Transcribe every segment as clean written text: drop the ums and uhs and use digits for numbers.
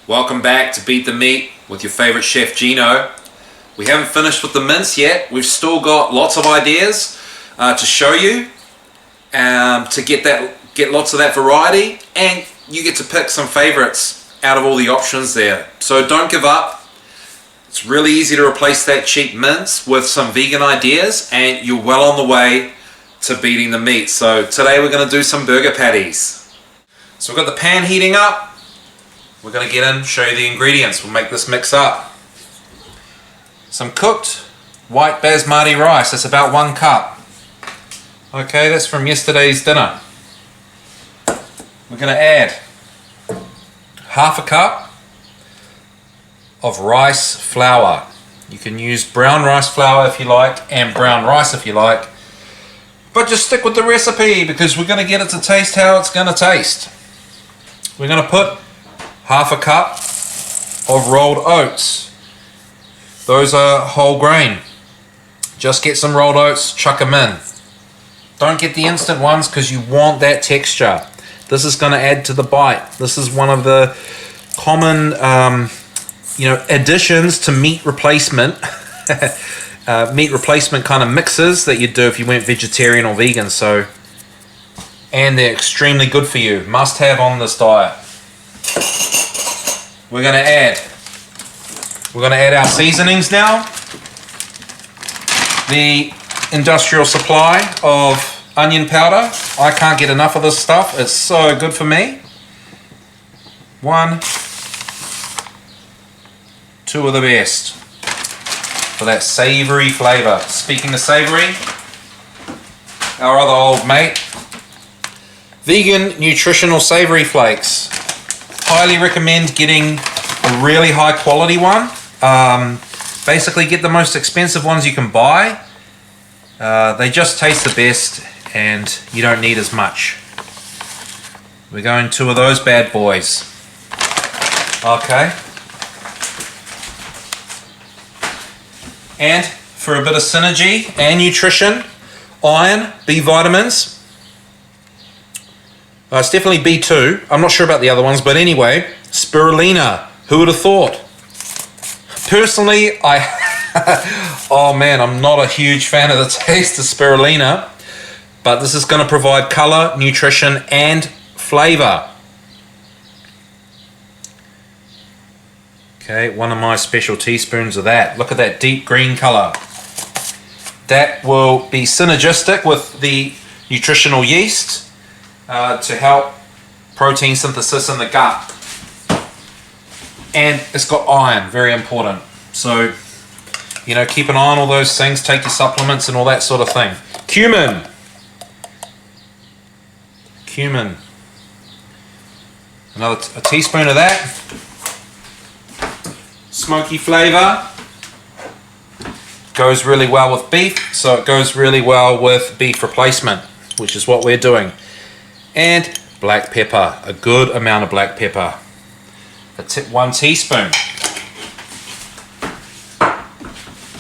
Welcome back to Beat the Meat with your favorite chef Gino. We haven't finished with the mince yet. We've still got lots of ideas to show you to get lots of that variety, and you get to pick some favorites out of all the options there. So don't give up. It's really easy to replace that cheap mince with some vegan ideas, and you're well on the way to beating the meat. So today we're going to do some burger patties. So we've got the pan heating up. We're going to get in, show you the ingredients. We'll make this mix up. Some cooked white basmati rice. That's about 1 cup. Okay, that's from yesterday's dinner. We're going to add half a cup of rice flour. You can use brown rice flour if you like, and brown rice if you like. But just stick with the recipe because we're going to get it to taste how it's going to taste. We're going to put half a cup of rolled oats. Those are whole grain. Just get some rolled oats, chuck them in. Don't get the instant ones because you want that texture. This is going to add to the bite. This is one of the common additions to meat replacement. Meat replacement kind of mixes that you'd do if you went vegetarian or vegan. And they're extremely good for you. Must have on this diet. We're going to add our seasonings now. The industrial supply of onion powder. I can't get enough of this stuff. It's so good for me. 1, 2 of the best for that savory flavor. Speaking of savory, our other old mate, vegan nutritional savory flakes. Highly recommend getting a really high quality one. Basically get the most expensive ones you can buy. They just taste the best and you don't need as much. We're going 2 of those bad boys. Okay. And for a bit of synergy and nutrition, iron, B vitamins. It's definitely B2. I'm not sure about the other ones, but anyway, spirulina. Who would have thought? Personally, oh man, I'm not a huge fan of the taste of spirulina, but this is going to provide color, nutrition, and flavor. Okay, 1 of my special teaspoons of that. Look at that deep green color. That will be synergistic with the nutritional yeast to help protein synthesis in the gut. And it's got iron, very important. So, keep an eye on all those things, take your supplements and all that sort of thing. Cumin. A teaspoon of that. Smoky flavor. Goes really well with beef, so it goes really well with beef replacement, which is what we're doing. And black pepper, a good amount of black pepper. 1 teaspoon.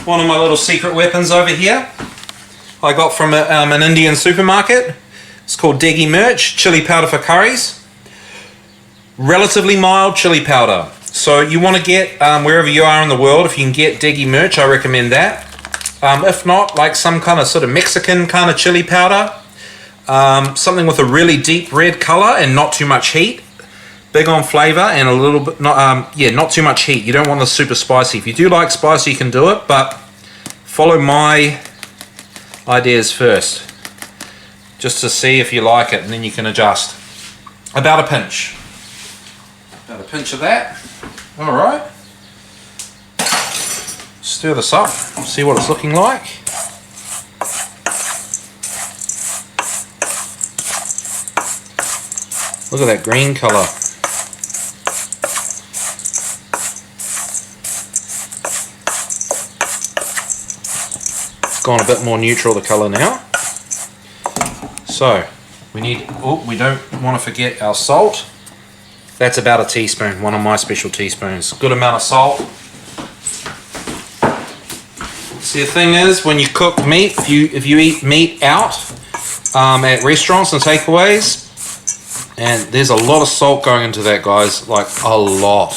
One of my little secret weapons over here I got from an Indian supermarket. It's called Degi Mirch, chili powder for curries. Relatively mild chili powder. So you want to get, wherever you are in the world, if you can get Degi Mirch, I recommend that. If not, like some kind of sort of Mexican kind of chili powder. Something with a really deep red color and not too much heat. Big on flavor and a little bit, not too much heat. You don't want the super spicy. If you do like spicy, you can do it, but follow my ideas first. Just to see if you like it, and then you can adjust. About a pinch. About a pinch of that. All right. Stir this up, see what it's looking like. Look at that green color. It's gone a bit more neutral, the color now. So we don't want to forget our salt. That's about a teaspoon, 1 of my special teaspoons. Good amount of salt. See, the thing is, when you cook meat, if you eat meat out at restaurants and takeaways, And there's a lot of salt going into that, guys, like a lot.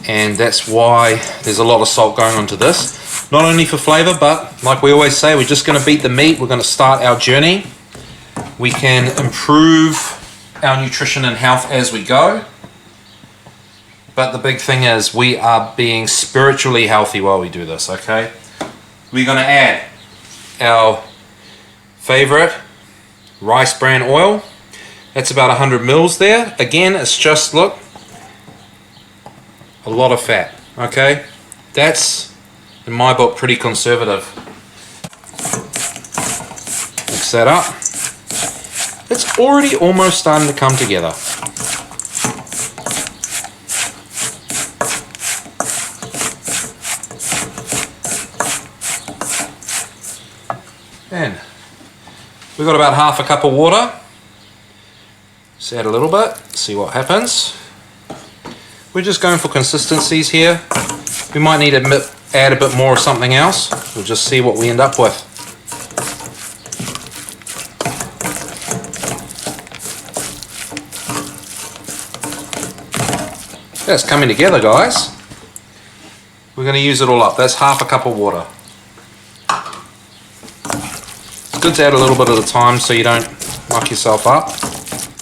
And that's why there's a lot of salt going onto this. Not only for flavour, but like we always say, we're just going to beat the meat. We're going to start our journey. We can improve our nutrition and health as we go. But the big thing is we are being spiritually healthy while we do this, okay? We're going to add our favourite rice bran oil. That's about 100 mils there. Again, it's just, look, a lot of fat, okay? That's, in my book, pretty conservative. Mix that up. It's already almost starting to come together. And we've got about half a cup of water. Just add a little bit, see what happens. We're just going for consistencies here. We might need to add a bit more of something else. We'll just see what we end up with. That's coming together, guys. We're going to use it all up. That's half a cup of water. It's good to add a little bit at a time so you don't muck yourself up.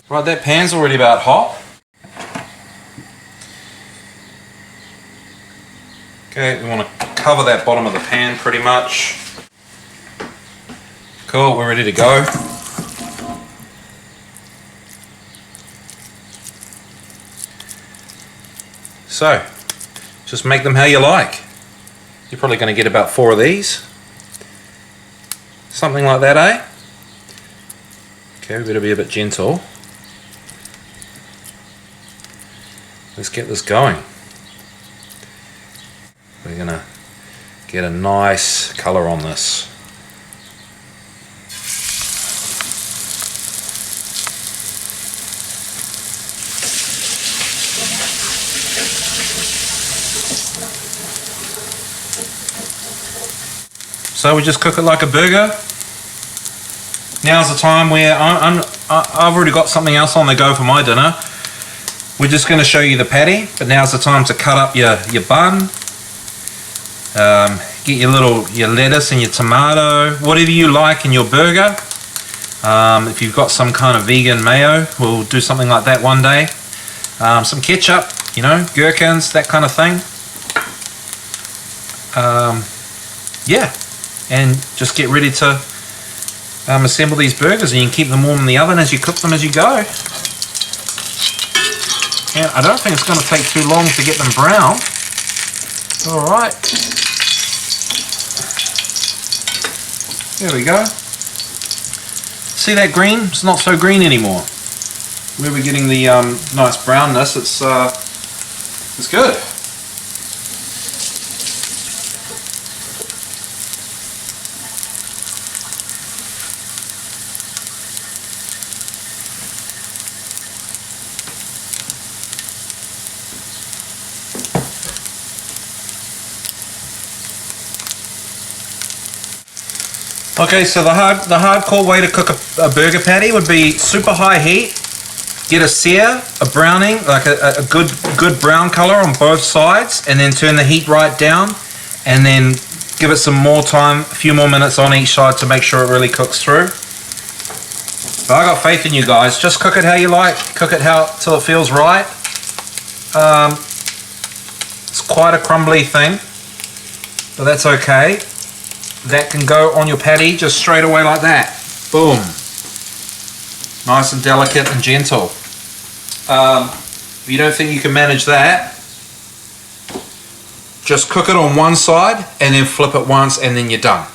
Right, that pan's already about hot. Okay, we want to cover that bottom of the pan pretty much. Cool, we're ready to go. So, just make them how you like. You're probably going to get about 4 of these. Something like that, eh? Okay, we better be a bit gentle. Let's get this going. We're going to get a nice colour on this. So we just cook it like a burger. Now's the time where I've already got something else on the go for my dinner. We're just going to show you the patty, but now's the time to cut up your bun. Get your lettuce and your tomato, whatever you like in your burger. If you've got some kind of vegan mayo, we'll do something like that one day. Some ketchup, you know, gherkins, that kind of thing. Yeah, and just get ready to assemble these burgers, and you can keep them warm in the oven as you cook them as you go. And I don't think it's going to take too long to get them brown. Alright. There we go. See that green? It's not so green anymore. Where we're getting the nice brownness, it's good. Okay, so the hardcore way to cook a burger patty would be super high heat, get a sear, a browning, like a good brown color on both sides, and then turn the heat right down, and then give it some more time, a few more minutes on each side to make sure it really cooks through. But I got faith in you guys. Just cook it how you like, cook it till it feels right. It's quite a crumbly thing, but that's okay. That can go on your patty just straight away like that. Boom. Nice and delicate and gentle. If you don't think you can manage that, just cook it on one side and then flip it once and then you're done.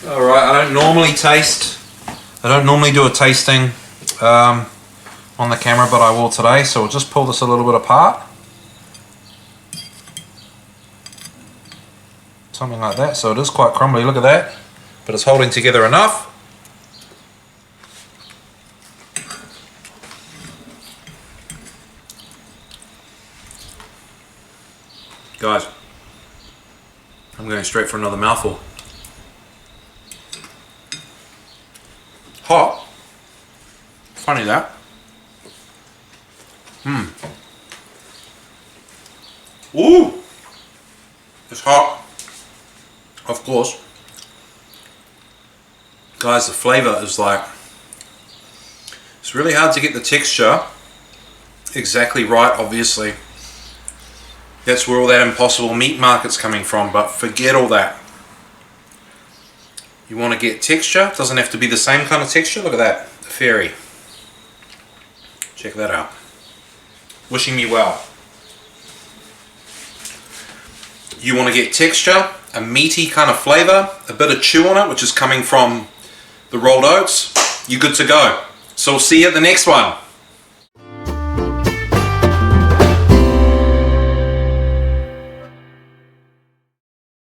Alright, I don't normally do a tasting on the camera, but I will today, so we'll just pull this a little bit apart. Something like that, so it is quite crumbly, look at that, but it's holding together enough. Guys, I'm going straight for another mouthful. funny that. Ooh! It's hot. Of course. Guys, the flavour is like... It's really hard to get the texture exactly right, obviously. That's where all that Impossible Meat market's coming from, but forget all that. You want to get texture, it doesn't have to be the same kind of texture. Look at that, the fairy. Check that out. Wishing me well. You want to get texture, a meaty kind of flavour, a bit of chew on it, which is coming from the rolled oats. You're good to go. So we'll see you at the next one.